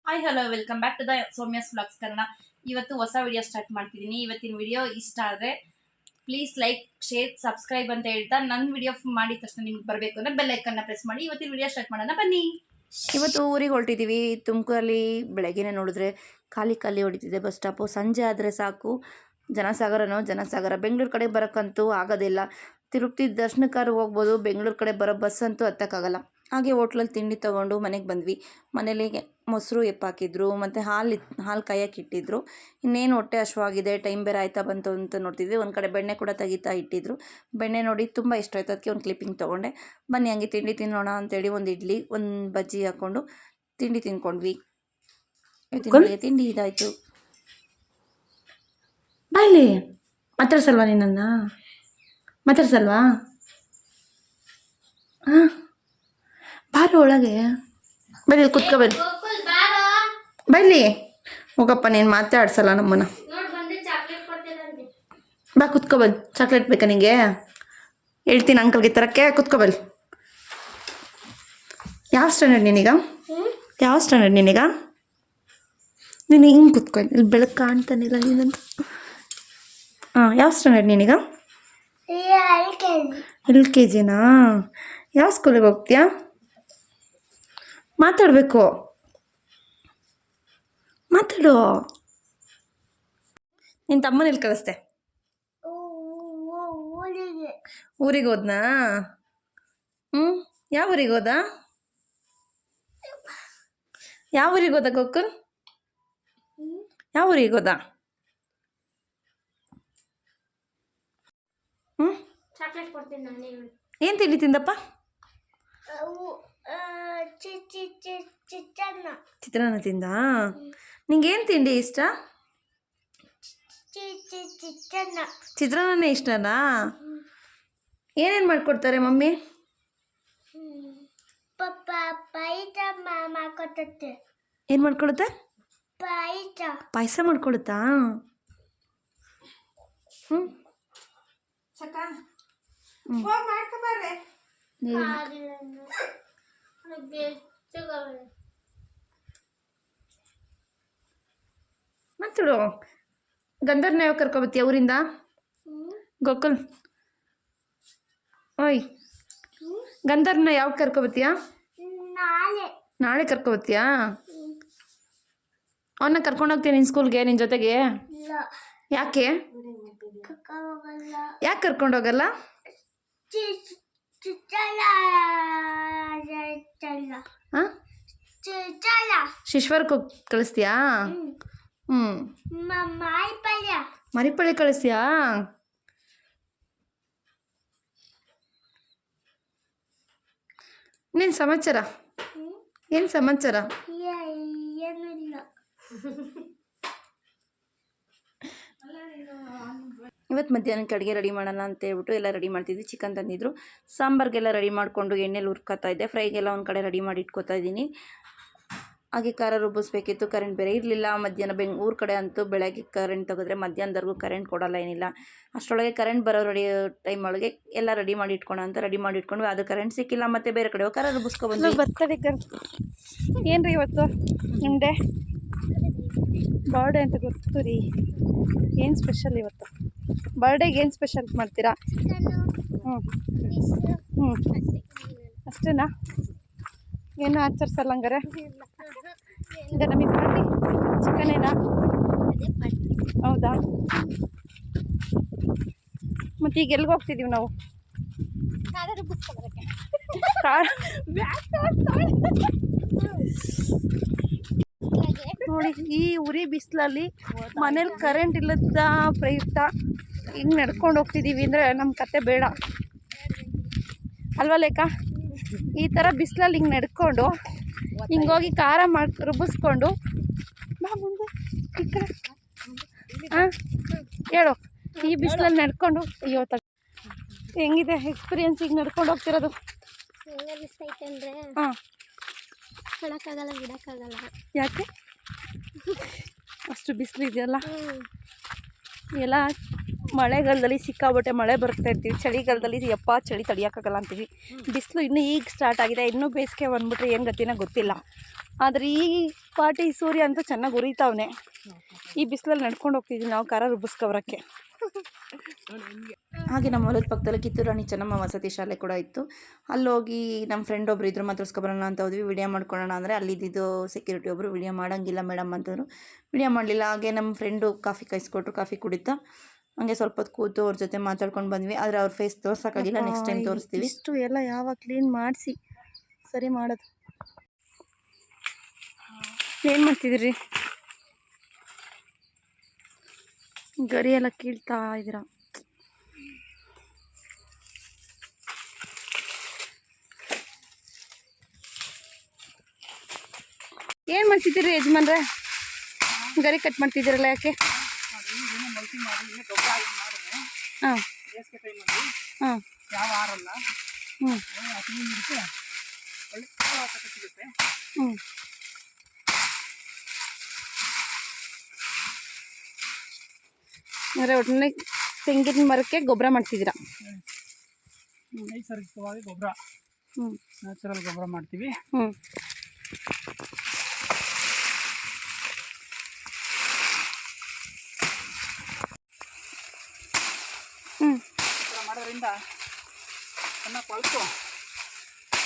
Hi hello welcome back to the Soumya's vlogs Kannada. ಇವತ್ತು ಹೊಸ video start ಮಾಡ್ತಿದ್ದೀನಿ. ಇವತ್ತಿನ ವಿಡಿಯೋ ಇಷ್ಟ ಆದರೆ ಪ್ಲೀಸ್ ಲೈಕ್ ಶೇರ್ ಸಬ್ಸ್ಕ್ರೈಬ್ ಅಂತ ಹೇಳ್ತಾ ನನ್ನ ವಿಡಿಯೋ ಮಾಡಿದ ತಕ್ಷಣ ನಿಮ್ಗೆ ಬರಬೇಕು ಅಂದರೆ ಬೆಲ್ ಐಕನ್ನ ಪ್ರೆಸ್ ಮಾಡಿ ಇವತ್ತಿನ ವಿಡಿಯೋ ಸ್ಟಾರ್ಟ್ ಮಾಡೋಣ ಬನ್ನಿ. ಇವತ್ತು ಊರಿಗೆ ಹೊರಟಿದ್ದೀವಿ. ತುಮಕೂರಲ್ಲಿ ಬೆಳಗ್ಗೆನೇ ನೋಡಿದ್ರೆ ಖಾಲಿ ಹೊಡಿತಿದೆ ಬಸ್ ಸ್ಟಾಪು. ಸಂಜೆ ಆದರೆ ಸಾಕು ಜನಸಾಗರ. ಬೆಂಗಳೂರು ಕಡೆ ಬರೋಕ್ಕಂತೂ ಆಗೋದಿಲ್ಲ. ತಿರುಪತಿ ದರ್ಶನಕ್ಕಾರು ಹೋಗ್ಬೋದು, ಬೆಂಗಳೂರು ಕಡೆ ಬರೋ ಬಸ್ ಅಂತೂ ಹತ್ತಕ್ಕಾಗಲ್ಲ. ಹಾಗೆ ಹೋಟ್ಲಲ್ಲಿ ತಿಂಡಿ ತೊಗೊಂಡು ಮನೆಗೆ ಬಂದ್ವಿ. ಮನೇಲಿ ಮೊಸರು ಎಪ್ಪಾಕಿದ್ರು ಮತ್ತು ಹಾಲು ಕಾಯಕ್ಕೆ ಇಟ್ಟಿದ್ರು. ಇನ್ನೇನು ಹೊಟ್ಟೆ ಹಶ್ವಾಗಿದೆ, ಟೈಮ್ ಬೇರೆ ಆಯ್ತಾ ಬಂತು ಅಂತ ನೋಡ್ತಿದ್ವಿ. ಒಂದು ಕಡೆ ಬೆಣ್ಣೆ ಕೂಡ ತೆಗಿತಾ ಇಟ್ಟಿದ್ರು. ಬೆಣ್ಣೆ ನೋಡಿ ತುಂಬ ಇಷ್ಟ ಆಯ್ತು, ಅದಕ್ಕೆ ಒಂದು ಕ್ಲಿಪ್ಪಿಂಗ್ ತೊಗೊಂಡೆ. ಬನ್ನಿ ಹಂಗೆ ತಿಂಡಿ ತಿನ್ನೋಣ ಅಂತೇಳಿ ಒಂದು ಇಡ್ಲಿ ಒಂದು ಬಜ್ಜಿ ಹಾಕ್ಕೊಂಡು ತಿಂಡಿ ತಿನ್ಕೊಂಡ್ವಿ. ತಿಂಡಿ ಇದಾಯಿತು. ಬಾಯ್ಲಿ ಮಾತಾಡ್ಸಲ್ವಾ ನಿನ್ನ ಮಾತಾಡ್ಸಲ್ವಾ? ಹಾಂ ಬಾರು ಒಳಗೆ ಬರೀ ಕುತ್ಕೊ ಬೈಲಿ ಹೋಗಪ್ಪ. ನೀನು ಮಾತಾಡ್ಸಲ್ಲ ನಮ್ಮನ್ನ. ಬಾ ಕುತ್ಕೊಬಲ್. ಚಾಕ್ಲೇಟ್ ಬೇಕಾ ನಿಂಗೆ? ಹೇಳ್ತೀನಿ ಅಂಕಲ್ಗೆ ತರಕ್ಕೆ. ಕುತ್ಕೊಬಲ್. ಯಾವ ಸ್ಟ್ಯಾಂಡರ್ಡ್ ನೀನೀಗ? ನೀನು ಹಿಂಗೆ ಕುತ್ಕೊ. ಇಲ್ಲಿ ಬೆಳಕು ಕಾಣ್ತಾನಿಲ್ಲ ನೀನಂತ. ಹಾಂ, ಯಾವ ಸ್ಟ್ಯಾಂಡರ್ಡ್ ನೀನೀಗ? LKG. ಯಾವ ಸ್ಕೂಲಿಗೆ ಹೋಗ್ತೀಯಾ? ಮಾತಾಡಬೇಕು, ಮಾತಾಡು. ನಿನ್ನ ತಮ್ಮನ ಎಲ್ಲಿ ಕಳಿಸ್ದೆ? ಊರಿಗೆ ಹೋದ್ನಾ? ಯಾವ ಊರಿಗೆ ಹೋದ? ಗೋಕುಲ್? ಯಾವ ಊರಿಗೆ ಹೋದ? ಏನು ತಿಂಡಿ ತಿಂದಪ್ಪ? ಚಿತ್ರಾನ್ನ ತಿಂದ? ನಿಂಗೇನು ತಿಂಡಿ ಇಷ್ಟ? ಚಿತ್ರಾನ್ನನೇ ಇಷ್ಟನಾ? ಏನೇನು ಮಾಡಿಕೊಡ್ತಾರೆ ಮಮ್ಮಿ? ಏನು ಮಾಡ್ಕೊಡುತ್ತೆ? ಪಾಯಸ ಮಾಡ್ಕೊಡುತ್ತಾ? ಮಾತಾಡು. ಗಂಧರ್ನ ಯಾವ ಕರ್ಕೊಬತ್ತೀಯ ಊರಿಂದ? ಗೋಕುಲ್ ಓಯ್, ಗಂಧರ್ನ ಯಾವ ಕರ್ಕೊಬತ್ತೀಯ? ನಾಳೆ ಕರ್ಕೊಬತ್ತೀಯಾ? ಅವನ್ನ ಕರ್ಕೊಂಡೋಗ್ತೀನಿ ನಿನ್ನ ಸ್ಕೂಲ್ಗೆ ನಿನ್ನ ಜೊತೆಗೆ? ಯಾಕೆ ಕರ್ಕೊಂಡೋಗಲ್ಲ? ಶಿಶ್ವರ್ಗೆ ಕಳಿಸ್ತೀಯಾ? ಮರಿಪಳ್ಳಿ ಕಳಿಸ್ತೀಯಾ? ಏನು ಸಮಾಚಾರ? ಇವತ್ತು ಮಧ್ಯಾಹ್ನಕ್ಕೆ ಅಡುಗೆ ರೆಡಿ ಮಾಡೋಣ ಅಂತ ಹೇಳ್ಬಿಟ್ಟು ಎಲ್ಲ ರೆಡಿ ಮಾಡ್ತಿದ್ವಿ. ಚಿಕನ್ ತಂದಿದ್ರು, ಸಾಂಬಾರಿಗೆಲ್ಲ ರೆಡಿ ಮಾಡಿಕೊಂಡು ಎಣ್ಣೆಲಿ ಹುರ್ಕೋತಾ ಇದ್ದೆ. ಫ್ರೈಗೆಲ್ಲ ಒಂದು ಕಡೆ ರೆಡಿ ಮಾಡಿ ಇಟ್ಕೋತಾ ಇದ್ದೀನಿ. ಹಾಗೆ ಖಾರ ರುಬ್ಬಿಸ್ಬೇಕಿತ್ತು, ಕರೆಂಟ್ ಬೇರೆ ಇರಲಿಲ್ಲ. ಮಧ್ಯಾಹ್ನ ಊರ ಕಡೆ ಅಂತೂ ಬೆಳಗ್ಗೆ ಕರೆಂಟ್ ತೆಗೆದ್ರೆ ಮಧ್ಯಾಹ್ನದವರೆಗೂ ಕರೆಂಟ್ ಕೊಡೋಲ್ಲ, ಏನಿಲ್ಲ. ಅಷ್ಟರೊಳಗೆ ಕರೆಂಟ್ ಬರೋ ಟೈಮ್ ಒಳಗೆ ಎಲ್ಲ ರೆಡಿ ಮಾಡಿ ಇಟ್ಕೊಳ ಅಂತ ರೆಡಿ ಮಾಡಿ ಇಟ್ಕೊಂಡ್ವಿ. ಅದು ಕರೆಂಟ್ ಸಿಕ್ಕಿಲ್ಲ, ಮತ್ತು ಬೇರೆ ಕಡೆ ಖಾರ ರುಬ್ಬಿಸ್ಕೊಬಂದ್ವಿ. ಬರ್ತಡೇ ಏನು ರೀ ಇವತ್ತು ನಿಮ್ಮದೇ ಬರ್ಡೇ ಅಂತ ಗೊತ್ತು ರೀ. ಏನು ಸ್ಪೆಷಲ್ ಇವತ್ತು? ಬರ್ಡೇಗೆ ಏನು ಸ್ಪೆಷಲ್ ಮಾಡ್ತೀರಾ? ಅಷ್ಟೇನಾ? ಏನು ಆಚರಿಸಲ್ಲ ಹಂಗಾರೆ? ಈಗ ನಮಗೆ ಪಾರ್ಟಿ ಚಿಕನೇನಾ? ಹೌದಾ? ಮತ್ತು ಈಗ ಎಲ್ಲಿಗೆ ಹೋಗ್ತಿದ್ದೀವಿ ನಾವು? ನೋಡಿ, ಈ ಉರಿ ಬಿಸಿಲಲ್ಲಿ ಮನೇಲಿ ಕರೆಂಟ್ ಇಲ್ಲದ ಪ್ರಯುಕ್ತ ಹಿಂಗೆ ನಡ್ಕೊಂಡು ಹೋಗ್ತಿದ್ದೀವಿ ಅಂದರೆ ನಮ್ಮ ಕತೆ ಬೇಡ ಅಲ್ವಾ ಲೇಖ? ಈ ಥರ ಬಿಸಿಲಲ್ಲಿ ಹಿಂಗೆ ನಡ್ಕೊಂಡು ಹಿಂಗೋಗಿ ಖಾರ ರುಬ್ಬಿಸ್ಕೊಂಡು ಬಾ ಮುಂದೆ ಈ ಕಡೆ. ಹಾಂ ಹೇಳು. ಈ ಬಿಸಿಲಲ್ಲಿ ನಡ್ಕೊಂಡು ಅಯ್ಯೋ ಹೆಂಗಿದೆ ಎಕ್ಸ್ಪೀರಿಯನ್ಸ್ ಈಗ ನಡ್ಕೊಂಡು ಹೋಗ್ತಿರೋದು? ಹಾಂ, ಬಿಡೋಕ್ಕಾಗಲ್ಲ. ಯಾಕೆ? ಅಷ್ಟು ಬಿಸಿಲು ಇದೆಯಲ್ಲ. ಎಲ್ಲ ಮಳೆಗಾಲದಲ್ಲಿ ಸಿಕ್ಕಾಬಟ್ಟೆ ಮಳೆ ಬರ್ತಾ ಇರ್ತೀವಿ, ಚಳಿಗಾಲದಲ್ಲಿ ಯಪ್ಪ ಚಳಿ ತಡಿಯೋಕ್ಕಾಗಲ್ಲ ಅಂತೀವಿ. ಬಿಸಿಲು ಇನ್ನೂ ಈಗ ಸ್ಟಾರ್ಟ್ ಆಗಿದೆ, ಇನ್ನೂ ಬೇಸಿಗೆ ಬಂದ್ಬಿಟ್ರೆ ಏನು ಗತಿನ ಗೊತ್ತಿಲ್ಲ. ಆದರೆ ಈ ಪಾಟಿ ಸೂರ್ಯ ಅಂತೂ ಚೆನ್ನಾಗಿ ಉರಿತಾವನೆ. ಈ ಬಿಸಿಲಲ್ಲಿ ನಡ್ಕೊಂಡು ಹೋಗ್ತಿದ್ವಿ ನಾವು ಖಾರ ರುಬ್ಬಿಸ್ಕೊಬರಕ್ಕೆ. ಹಾಗೆ ನಮ್ಮ ಹೊಲದ ಪಕ್ಕದಲ್ಲಿ ಕಿತ್ತೂರು ರಾಣಿ ಚೆನ್ನಮ್ಮ ವಸತಿ ಶಾಲೆ ಕೂಡ ಇತ್ತು. ಅಲ್ಲೋಗಿ ನಮ್ಮ ಫ್ರೆಂಡ್ ಒಬ್ರು ಇದ್ರು, ಮಾತಾಡ್ಸ್ಕೊಬರೋಣ ಅಂತ ಹೋದ್ವಿ. ವಿಡಿಯೋ ಮಾಡ್ಕೊಳ್ಳೋಣ ಅಂದರೆ ಅಲ್ಲಿದ್ದು ಸೆಕ್ಯೂರಿಟಿ ಒಬ್ಬರು ವಿಡಿಯೋ ಮಾಡೋಂಗಿಲ್ಲ ಮೇಡಮ್ ಅಂತಂದರು. ವಿಡಿಯೋ ಮಾಡಲಿಲ್ಲ. ಹಾಗೆ ನಮ್ಮ ಫ್ರೆಂಡು ಕಾಫಿ ಕಾಯಿಸ್ಕೊಟ್ರು, ಕಾಫಿ ಕುಡಿತಾ ಹಂಗೆ ಸ್ವಲ್ಪ ಹೊತ್ತು ಕೂತು ಅವ್ರ ಜೊತೆ ಮಾತಾಡ್ಕೊಂಡು ಬಂದ್ವಿ. ಆದರೆ ಅವ್ರ ಫೇಸ್ ತೋರ್ಸೋಕ್ಕಾಗಿಲ್ಲ, ನೆಕ್ಸ್ಟ್ ಟೈಮ್ ತೋರಿಸ್ತೀವಿ. ಇಷ್ಟು ಎಲ್ಲ ಯಾವಾಗ ಕ್ಲೀನ್ ಮಾಡಿಸಿ ಸರಿ ಮಾಡೋದು. ಏನು ಮಾಡ್ತಿದ್ದೀರಿ? ಗರಿ ಎಲ್ಲ ಕೀಳ್ತಾ ಇದ್ದೀರಾ? ಏನು ಮಾಡ್ತಿದ್ದೀರಿ ಯಜಮಾನ್ರೆ? ಗರಿ ಕಟ್ ಮಾಡ್ತಿದ್ದೀರಲ್ಲ, ಯಾಕೆ? ಹಾಂ ಹಾಂ ಯಾವ ಆರಲ್ಲ ಹ್ಞೂ ಹ್ಞೂ ಅಂದರೆ ಒಟ್ಟಿನ ತೆಂಗಿನ ಮರಕ್ಕೆ ಗೊಬ್ಬರ ಮಾಡ್ತಿದ್ದೀರಾ? ನೈಸರ್ಗಿಕವಾಗಿ ಗೊಬ್ಬರ, ಹ್ಞೂ ನ್ಯಾಚುರಲ್ ಗೊಬ್ಬರ ಮಾಡ್ತೀವಿ. ಹ್ಞೂ ಹ್ಞೂ ಮಾಡೋದ್ರಿಂದ ಚೆನ್ನಾಗಿ ಕೊಳೆತು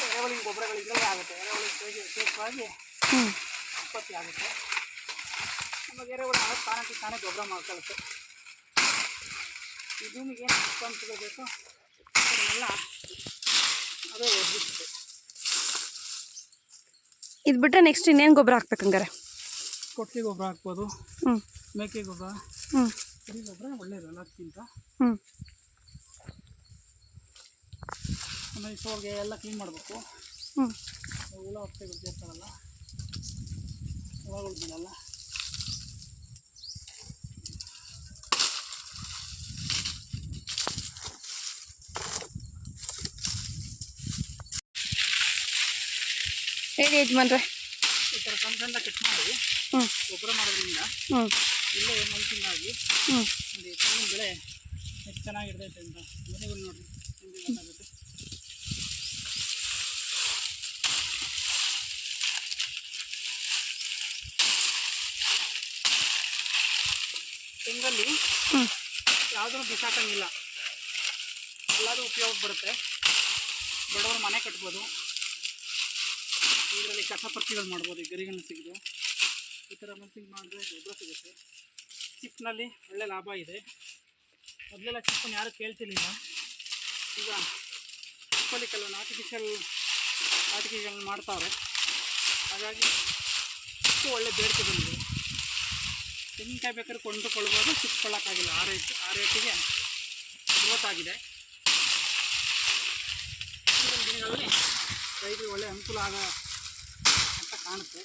ಎರೆಹುಳಿನ ಗೊಬ್ಬರಗಳು ಇದರಲ್ಲೇ ಆಗುತ್ತೆ. ಎರೆಹುಳಿ ವಿಶೇಷವಾಗಿ ಹ್ಞೂ ಉತ್ಪತ್ತಿ ಆಗುತ್ತೆ. ನಮಗೆ ಎರೆಹುಳ ಆಗುತ್ತೆ, ತಾನಾಗಿ ತಾನೇ ಗೊಬ್ಬರ ಮಾಡ್ಕೊಳ್ಳುತ್ತೆ. ಈ ಭೂಮಿಗೆ ಏನು ಉತ್ಪನ್ನಗಳು ಬೇಕು ಅದನ್ನೆಲ್ಲ ಅದೇ ಒದಗಿಸುತ್ತೆ. ಇದು ಬಿಟ್ಟರೆ ನೆಕ್ಸ್ಟ್ ಇನ್ನೇನು ಗೊಬ್ಬರ ಹಾಕ್ಬೇಕಂಗಾರೆ? ಕೊಟ್ಟಿಗೆ ಗೊಬ್ಬರ ಹಾಕ್ಬೋದು, ಹ್ಞೂ ಮೇಕೆ ಗೊಬ್ಬರ, ಹ್ಞೂ ಕುರಿ ಗೊಬ್ಬರ ಒಳ್ಳೆಯದು ಎಲ್ಲದಕ್ಕಿಂತ. ಹ್ಞೂ ಆಮೇಲೆ ಸೋಗೆ ಎಲ್ಲ ಕ್ಲೀನ್ ಮಾಡಬೇಕು. ಹ್ಞೂ ಹುಳ ಹೊಟ್ಟೆಗಳು ಸೇರ್ತಾವಲ್ಲ, ಹುಳಗಳು ಬಿಡಲ್ಲ. ಹೇಳಿ ಯಜಮಾನ್ರೆ. ಈ ಥರ ಸಣ್ಣ ಸಣ್ಣ ಕಟ್ ಮಾಡಿ ಹ್ಞೂ ಗೊಬ್ಬರ ಮಾಡೋದ್ರಿಂದ ಹ್ಞೂ ಇಲ್ಲೇ ಮಲ್ಚಿಂಗಾಗಿ ಹ್ಞೂ ನೋಡಿ ತೆಂಗಿನ ಬೆಳೆ ಎಷ್ಟು ಚೆನ್ನಾಗಿರ್ತೈತೆ ಅಂತ ಮನೆಗಳು ನೋಡಿರಿ ನಿಮಗೆ ಗೊತ್ತಾಗುತ್ತೆ. ತೆಂಗಲ್ಲಿ ಹ್ಞೂ ಯಾವುದೂ ಬಿಸಾಕಂಗಿಲ್ಲ, ಎಲ್ಲದೂ ಉಪಯೋಗ ಬರುತ್ತೆ. ಬಡವರು ಮನೆ ಕಟ್ಬೋದು, ಇದರಲ್ಲಿ ಕಸಪರ್ತಿಗಳು ಮಾಡ್ಬೋದು, ಈ ಗರಿಗಳನ್ನ ತೆಗೆದು ಈ ಥರ ಮಲ್ಚಿಂಗ್ ಮಾಡಿದ್ರೆ ಗೊಬ್ಬರ ಸಿಗುತ್ತೆ. ಚಿಪ್ನಲ್ಲಿ ಒಳ್ಳೆ ಲಾಭ ಇದೆ. ಮೊದಲೆಲ್ಲ ಚಿಪ್ಪನ್ನು ಯಾರೂ ಕೇಳ್ತಿರ್ಲಿಲ್ಲ, ಈಗ ಚಿಪ್ಪಲ್ಲಿ ಕೆಲವೊಂದು ಆಟಿಕೆಗಳನ್ನ ಮಾಡ್ತಾವ್ರೆ. ಹಾಗಾಗಿ ಚಿಪ್ಪು ಒಳ್ಳೆ ಬೇಡಿಕೆ ಬಂದಿದೆ. ತೆಂಗಿನಕಾಯಿ ಬೇಕಾದ್ರೆ ಕೊಂಡುಕೊಳ್ಬೋದು, ಚಿಪ್ಕೊಳ್ಳೋಕ್ಕಾಗಿಲ್ಲ. ಆ ರೇಟಿಗೆ ಗ್ರೋತ್ ಆಗಿದೆ. ಈಗಿನ ದಿನಗಳಲ್ಲಿ ರೈತರಿಗೆ ಒಳ್ಳೆ ಅನುಕೂಲ ಆಗೋ ಅಂತ ಕಾಣುತ್ತೆ.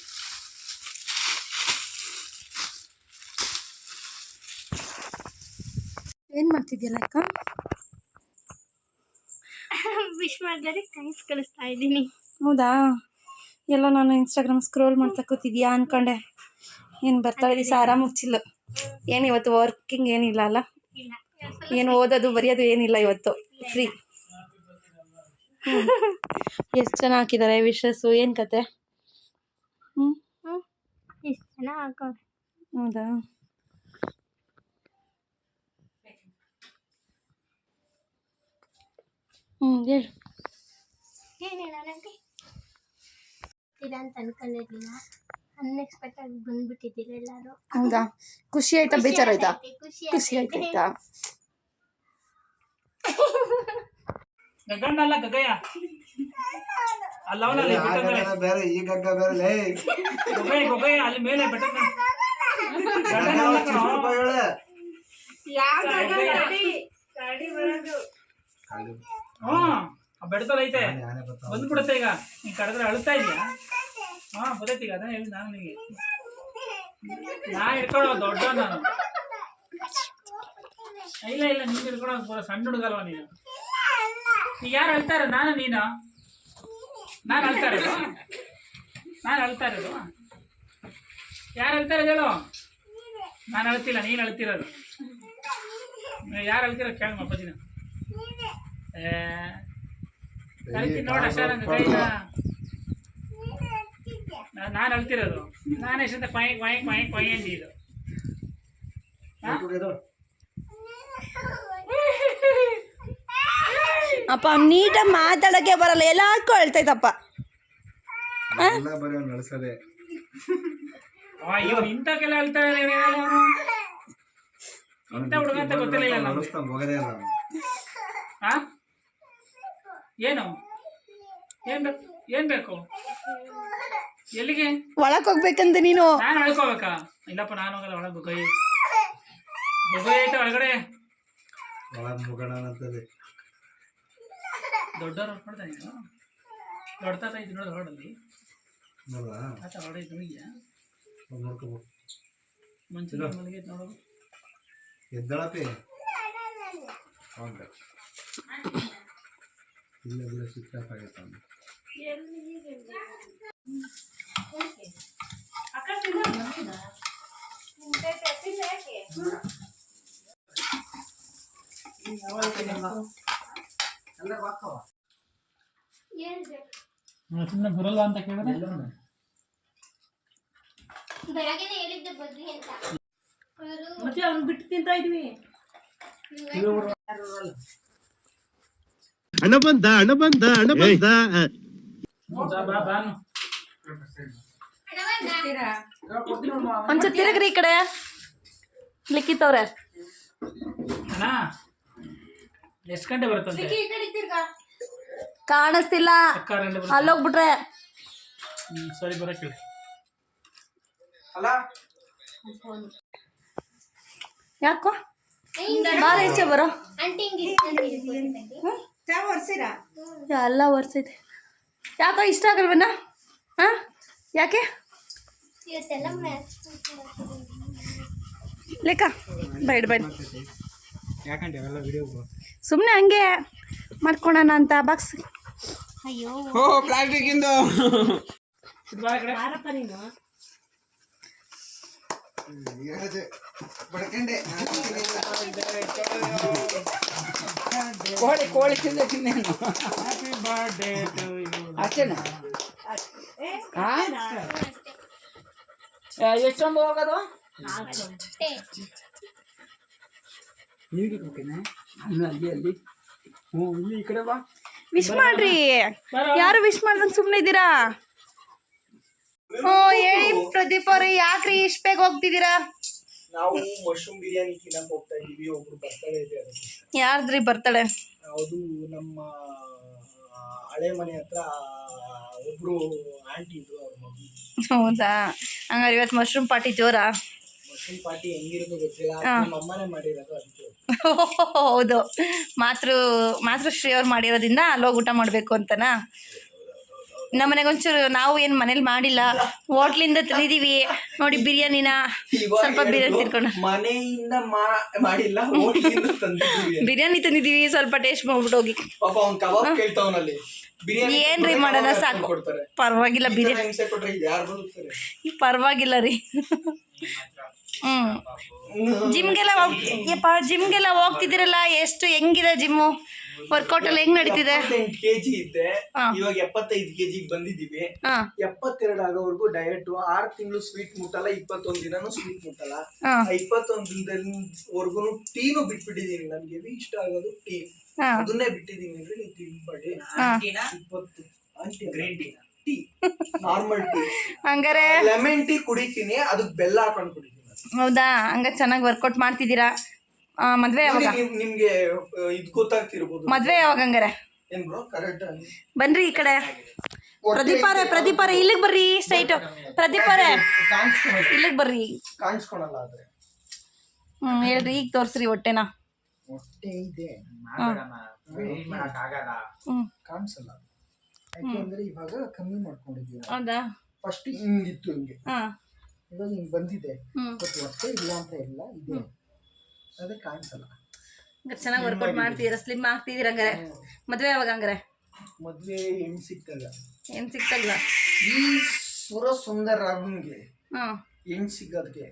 ಏನು ಮಾಡ್ತಿದ್ಯಲ್ಲ ಅಕ್ಕ? ವಿಶ್ ಮಾಡಿದ್ರೆ ಥ್ಯಾಂಕ್ಸ್ ಕಳಿಸ್ತಾ ಇದ್ದೀನಿ. ಹೌದಾ? ಎಲ್ಲ ನಾನು ಇನ್ಸ್ಟಾಗ್ರಾಮ್ ಸ್ಕ್ರೋಲ್ ಮಾಡ್ತಾ ಕೂತಿದ್ಯಾ ಅಂದ್ಕೊಂಡೆ. ಏನು ಬರ್ತಾಳೆ ದಿವಸ ಆರಾಮ ಮುಚ್ಚಿಲ್ಲ. ಏನು ಇವತ್ತು ವರ್ಕಿಂಗ್ ಏನಿಲ್ಲ ಅಲ್ಲ? ಇಲ್ಲ, ಏನು ಓದೋದು ಬರೆಯೋದು ಏನಿಲ್ಲ ಇವತ್ತು, ಫ್ರೀ. ಎಷ್ಟು ಜನ ಹಾಕಿದ್ದಾರೆ ವಿಶಸ್ಸು? ಏನು ಕತೆ? ಹ್ಞೂ ಎಷ್ಟು ಜನ ಹಾಕೋರು? ಹೌದಾ? ಹೇಳು. ಏನು ಹೇಳೋಣಂತೆ ಅಂತ ಅನ್ಕೊಂಡಿರ್ಲಿಲ್ಲ. ಅನ್ಎಕ್ಸ್ಪೆಕ್ಟೆಡ್ ಬಂದ್ಬಿಟ್ಟಿದ್ದೀರ ಎಲ್ಲರೂ. ಹೌದಾ? ಖುಷಿ ಆಯ್ತಾ ಬೇಜಾರಾಯ್ತಾ? ಖುಷಿ ಆಯ್ತಾ? ಗಗಣ್ಣಲ್ಲ ಗಗಯ್ಯ ಅಲ್ಲವನಲ್ಲಿ ಬೇರೆ ಈ ಗಗ್ಗ ಬೇರೆ ಗೊಗಯ್ಯ ಅಲ್ಲಿ ಮೇಲೆ ಬೆಟ್ಟ ಬೆಡ್ದಲ್ಲಿ ಐತೆ ಬಂದ್ಬಿಡುತ್ತೆ. ಈಗ ನೀನ್ ಕರೆದ್ರೆ ಅಳ್ತಾ ಇದೀಯಾ? ಬದೈತಿ. ಈಗ ಅದನ್ನ ಹೇಳಿ ನಾನು ನಿನಗೆ, ನಾ ಹಿಡ್ಕೊಳ್ಳೋ ದೊಡ್ಡ ನಾನು. ಇಲ್ಲ ಇಲ್ಲ, ನೀನು ಹಿಡ್ಕೊಳ್ಳೋ ಸಣ್ಣ ಹುಡುಗಲ್ವ ನೀನು. ಈಗ ಯಾರು ಅಳ್ತಾ ಇರೋದು? ನಾನು ನೀನು? ನಾನು ಅಳ್ತಾ ಇರೋದು? ಯಾರು ಅಳ್ತಾ ಇರೋದು ಹೇಳು? ನಾನು ಅಳ್ತಿಲ್ಲ, ನೀನು ಅಳ್ತಿರೋದು. ಯಾರು ಅಳ್ತಿರೋ ಕೇಳ ಅಪ್ಪಾಜಿನ. ಕರಿತೀನಿ ನೋಡ ಅಷ್ಟ. ನಂಗೆ ಕೈನ ನಾನು ಅಳ್ತಿರೋದು. ನಾನು ಎಷ್ಟಂತ ಕೊಯ್ ಕೊಯ್ ಕೊಯ್ ಕೊಯ್ ಅಂದಿದ್ದು. ಅಪ್ಪ ನೀಟಾಗಿ ಮಾತಾಡೋಕ್ಕೆ ಬರಲ್ಲ, ಎಲ್ಲದಕ್ಕೂ ಹೇಳ್ತೈತಪ್ಪ. ಎಲ್ಲ ಬರೀ ಅವ್ನು ನಡ್ಸೋದೆ. ಇವ್ರು ಇಂಥಕ್ಕೆಲ್ಲ ಹೇಳ್ತಾರೆ. ಇಂಥ ಹುಡುಗ ಅಂತ ಗೊತ್ತಿಲ್ಲ ನಮ್ಗೆ. ನಡಿಸ್ತಾನೆ ಹೋಗೋದೇ ಇಲ್ಲ ಅವ್ನು. ಹಾ ಏನು ಏನ್ ಬೇಕು? ಎಲ್ಲಿಗೆ? ಒಳಗೆ ಹೋಗ್ಬೇಕಂತ ನೀನು. ನಾನು ಅಳ್ಕೋಬೇಕಾ? ಇಲ್ಲಪ್ಪ ನಾನು ಹೋಗಲ್ಲ. ಒಳಗೆ ಬುಗೈ ಐತೆ ಒಳಗಡೆ. ಒಳಗೆ ಮುಗೋಣ ಅಂತದೆ. ದೊಡ್ಡವ್ರು ಹೊಡ್ದ ನೀನು? ದೊಡ್ಡ ತಾತ ಇದ್ದು ನೋಡು ಹೊರಡಲ್ಲಿ. ನೋಡ್ದಾ? ತಾತ ಹೊರಡಿದ್ದು ನೋಡಿದ್ಯಾ? ನೋಡ್ಕೋಬೇಕು. ಮುಂಚೆ ಮಲಗೈತೆ ನೋಡು. ಎದ್ದಳಪಿ ಹೌದು. ಇಲ್ಲ ಬಿಡ ಸಿಕ್ಕಾಗೈತೆ ಅವನು. ಸುಮ್ಮನೆ ಬರಲ್ಲ ಅಂತ ಕೇಳಿದ್ರೆ ಮತ್ತೆ ಅವ್ನು ಬಿಟ್ಟು ತಿಂತಾ ಇದ್ವಿ. ಹಣ ಬಂದ ಒಂಚೂರು ತಿರುಗ್ರಿ ಈ ಕಡೆ. ಲಿಕ್ಕಿತ್ತವ್ರೆ. ಅಣ್ಣ ಎಷ್ಟು ಗಂಟೆ ಬರುತ್ತಂತೆ? ಕಾಣಿಸ್ತಿಲ್ಲ, ಅಲ್ಲೋಗ್ಬಿಟ್ರೆ. ಸರಿ ಬರಕ್ಕೆ ಹೇಳಿ. ಯಾಕೋ ಬಾರ ಈಚೆ ಬರೋ. ಎಲ್ಲ ಒರ್ಸೈತೆ. ಯಾಕೋ ಇಷ್ಟ ಆಗಲ್ವನ? ಹಾಂ ಯಾಕೆ ಲೆಕ್ಕ ಬೇಡ ಬೇಡ, ಯಾಕಂటే ಅವೆಲ್ಲ ವಿಡಿಯೋ ಸುಮ್ಮನೆ ಹಂಗೆ ಮಾಡ್ಕೊಳೋಣ ಅಂತ ಬಾಕ್ಸ್. ಅಯ್ಯೋ ಓ ಪ್ಲಾಸ್ಟಿಕ್ ಇಂದು ಬಡ್ಕಂಡೆ ಕೋಳಿ ತಿಂದೆ ಹ್ಯಾಪಿ ಬರ್ಡೇ ಟು ಯು. ಅಷ್ಟೇನಾ? ಎಷ್ಟೊಂದು ಹೋಗೋದು? ನೀರಿಗೆ ಹೋಗ್ತೇನೆ ಅಲ್ಲಿ ಹ್ಞೂ ಇಲ್ಲಿ ಈ ಕಡೆ ಬಾ. ವಿಶ್ ಮಾಡ್ರಿ. ಯಾರು ವಿಶ್ ಮಾಡ್ದಂಗೆ ಸುಮ್ಮನೆ ಇದ್ದೀರಾ? ಹ್ಞೂ ಹೇಳಿ ಪ್ರದೀಪ್ ಅವ್ರೆ, ಯಾಕ್ರಿ ಇಷ್ಟು ಬೇಗ ಹೋಗ್ತಿದ್ದೀರಾ? ನಾವು ಮಶ್ರೂಮ್ ಬಿರಿಯಾನಿ ತಿನ್ನಕ್ ಹೋಗ್ತಾ ಇದೀವಿ. ಒಬ್ರು ಬರ್ತಡೇ ಇದೆ ಅದಕ್ಕೆ. ಯಾರ್ದ್ರಿ ಬರ್ತಾಳೆ? ಅದು ನಮ್ಮ ಹಳೆ ಮನೆ ಹತ್ರ ಒಬ್ರು ಆಂಟಿ ಇದ್ರು, ಅವ್ರ ಮಗು. ಹೌದಾ? ಹಂಗಾರೆ ಇವತ್ತು ಮಶ್ರೂಮ್ ಪಾರ್ಟಿ ಜೋರಾ? ಮಶ್ರೂಮ್ ಪಾರ್ಟಿ ಹೆಂಗಿರೋದು ಗೊತ್ತಿಲ್ಲ, ನಮ್ಮ ಅಮ್ಮನೇ ಮಾಡಿರೋದು ಅದಕ್ಕೆ. ಹೌದು, ಮಾತೃಶ್ರೀ ಅವ್ರು ಮಾಡಿರೋದ್ರಿಂದ ಅಲ್ಲೋಗಿ ಊಟ ಮಾಡಬೇಕು ಅಂತನಾ? ನಮ್ಮನೆಗೆ ಒಂಚೂರು ನಾವು ಏನು ಮನೇಲಿ ಮಾಡಿಲ್ಲ, ಹೋಟ್ಲಿಂದ ತಂದಿದ್ದೀವಿ ನೋಡಿ ಬಿರಿಯಾನಿನ. ಸ್ವಲ್ಪ ಬಿರಿಯಾನಿ ತಿನ್ಕೊಂಡು ಮನೆಯಿಂದ ಮಾಡಿಲ್ಲ, ಹೋಟ್ಲಿಂದ ತಂದಿದ್ದೀವಿ. ಬಿರಿಯಾನಿ ತಂದಿದ್ದೀವಿ, ಸ್ವಲ್ಪ ಟೇಸ್ಟ್ ಮಾಡ್ಬಿಟ್ಟು ಹೋಗಿ. ಪಾಪ ಅವ್ನ್ ಕಬಾಬ್ ಕೇಳ್ತಾವನಲ್ಲಿ. ಬಿರಿಯಾನಿ ಏನ್ರಿ ಮಾಡೋಣ, ಸಾಕು. ಕೊಡ್ತಾರೆ. ಪರವಾಗಿಲ್ಲ, ಬಿರಿಯಾನಿ ಹಿಂಸೆ ಕೊಟ್ರೆ ಯಾರು ಬದುಕ್ತಾರೆ? ಪರವಾಗಿಲ್ಲ ರೀ. ಜಿಮ್ಗೆಲ್ಲ ಹೋಗ್ತಿದ್ದೀರಲ್ಲ, ಎಷ್ಟು ಹೆಂಗಿದೆ ಜಿಮ್ಮು? ವರ್ಕೌಟ್ ಎಲ್ಲ ಹೆಂಗ್ ನಡೀತಿದೆ? 78 kg ಇದ್ದೆ, ಇವಾಗ 75 kg ಬಂದಿದೀವಿ. 72 ಆಗೋವರೆಗೂ ಡಯಟ್. 6 ತಿಂಗಳು ಸ್ವೀಟ್ ಮುಟ್ಟಲ್ಲ, 21 ದಿನನೂ ಸ್ವೀಟ್ ಮುಟ್ಟಲ್ಲ. 21 ದಿನದವರೆಗೂ ಟೀನು ಬಿಟ್ಬಿಟ್ಟಿದೀನಿ. ನನ್ಗೆ ಇಷ್ಟ ಆಗೋದು ಟೀ, ಅದನ್ನೇ ಬಿಟ್ಟಿದೀನಿ ಅಂದ್ರೆ ನೀವು ತಿನ್ಬೇಡಿ. 20 ಗ್ರೀನ್ ಟೀ, ನಾರ್ಮಲ್ ಟೀ, ಹಂಗಾರೆ ಲೆಮನ್ ಟೀ ಕುಡಿತೀನಿ, ಅದಕ್ಕೆ ಬೆಲ್ಲ ಹಾಕೊಂಡು ಕುಡಿತೀನಿ. ಹೌದಾ? ಹಂಗ ಚೆನ್ನಾಗಿ ವರ್ಕೌಟ್ ಮಾಡ್ತಿದ್ದೀರಾ. ಮದ್ವೆ ಯಾವಾಗ? ನಿಮ್ಗೆ ಇದು ಗೊತ್ತಾಗ್ತಿರ್ಬೋದು. ಮದ್ವೆ ಯಾವಾಗ ಹಂಗಾರೆ? ಏನ್ ಬ್ರೋ ಕರೆಕ್ಟ್? ಬನ್ರಿ ಈ ಕಡೆ. ಪ್ರದೀಪ್ ಅವರೇ ಇಲ್ಲಿಗೆ ಬರ್ರಿ, ಸ್ಟ್ರೈಟ್. ಪ್ರದೀಪ್ ಅವರೇ ಇಲ್ಲಿಗೆ ಬರ್ರಿ. ಕಾಣಿಸ್ಕೊಳಲ್ಲ ಆದ್ರೆ. ಹೇಳ್ರಿ, ಈಗ ತೋರ್ಸ್ರಿ ಹೊಟ್ಟೆನ. ಹೊಟ್ಟೆ ಇದೆ, ಕಾಣಿಸಲ್ಲ. ಯಾಕೆಂದ್ರೆ ಇವಾಗ ಕಮ್ಮಿ ಮಾಡ್ಕೊಂಡಿದ್ದೀವಿ. ಹೌದಾ? ಫಸ್ಟ್ ಹಿಂಗಿತ್ತು, ಹಿಂಗೆ. ಇವಾಗ ಹಿಂಗ್ ಬಂದಿದೆ, ಬಟ್ ಹೊಟ್ಟೆ ಇಲ್ಲ ಅಂತ ಇಲ್ಲ, ಇದೆ, ಅದೇ ಕಾಣಿಸಲ್ಲ. ಚೆನ್ನಾಗಿ ವರ್ಕೌಟ್ ಮಾಡ್ತಿದ್ದೀರಾ, ಸ್ಲಿಮ್ ಆಗ್ತಿದ್ದೀರಾ ಹಂಗಾರೆ. ಮದ್ವೆ ಯಾವಾಗ ಹಂಗಾರೆ? ಮದ್ವೆ ಹೆಣ್ಣು ಸಿಕ್ತಲ್ಲ. ಏನ್ ಸಿಕ್ತಾಗಲ್ಲ ಈ ಸುಂದರ ರಾಘುನ್ಗೆ ಹೆಣ್ಣು ಸಿಗೋದಕ್ಕೆ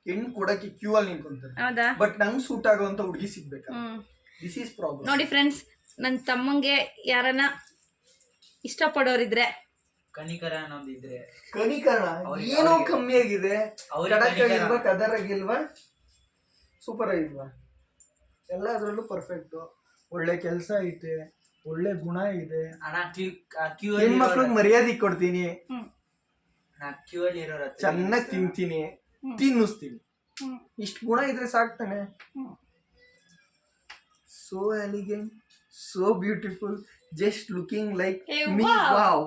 ಹೆಣ್ಣು ಕೊಡಕ್ಕೆ ಕ್ಯೂ ಅಲ್ಲಿ ನಿಂತ್ಕೊಂತಾರೆ. ಹೌದಾ? ಬಟ್ ನಂಗೆ ಸೂಟ್ ಆಗೋಂತ ಹುಡುಗಿ ಸಿಗ್ಬೇಕ. This is problem. ನೋಡಿ ಫ್ರೆಂಡ್ಸ್, ನನ್ನ ತಮ್ಮಂಗೆ ಯಾರನ್ನ ಇಷ್ಟಪಡೋರಿದ್ರೆ ಕನಿಕರ ಅನ್ನೋದಿದ್ರೆ ಕನಿಕರಣ ಏನೋ ಕಮ್ಮಿ ಆಗಿದೆ, ಕಡಕ್ಕಾಗಿಲ್ವಾ ಕದರಾಗಿಲ್ವಾ ಸೂಪರ್ ಆಗಿಲ್ವಾ, ಎಲ್ಲದ್ರಲ್ಲೂ ಪರ್ಫೆಕ್ಟ್. ಒಳ್ಳೆ ಕೆಲಸ ಐತೆ, ಒಳ್ಳೆ ಗುಣ ಇದೆ. ಹೆಣ್ಮಕ್ಳಿಗೆ ಮರ್ಯಾದೆ ಕೊಡ್ತೀನಿ, ಚೆನ್ನಾಗಿ ತಿಂತೀನಿ, ತಿನ್ನಿಸ್ತೀನಿ. ಇಷ್ಟು ಗುಣ ಇದ್ರೆ ಸಾಕ್ತಾನೆ. So elegant, so beautiful, just looking like me. Wow.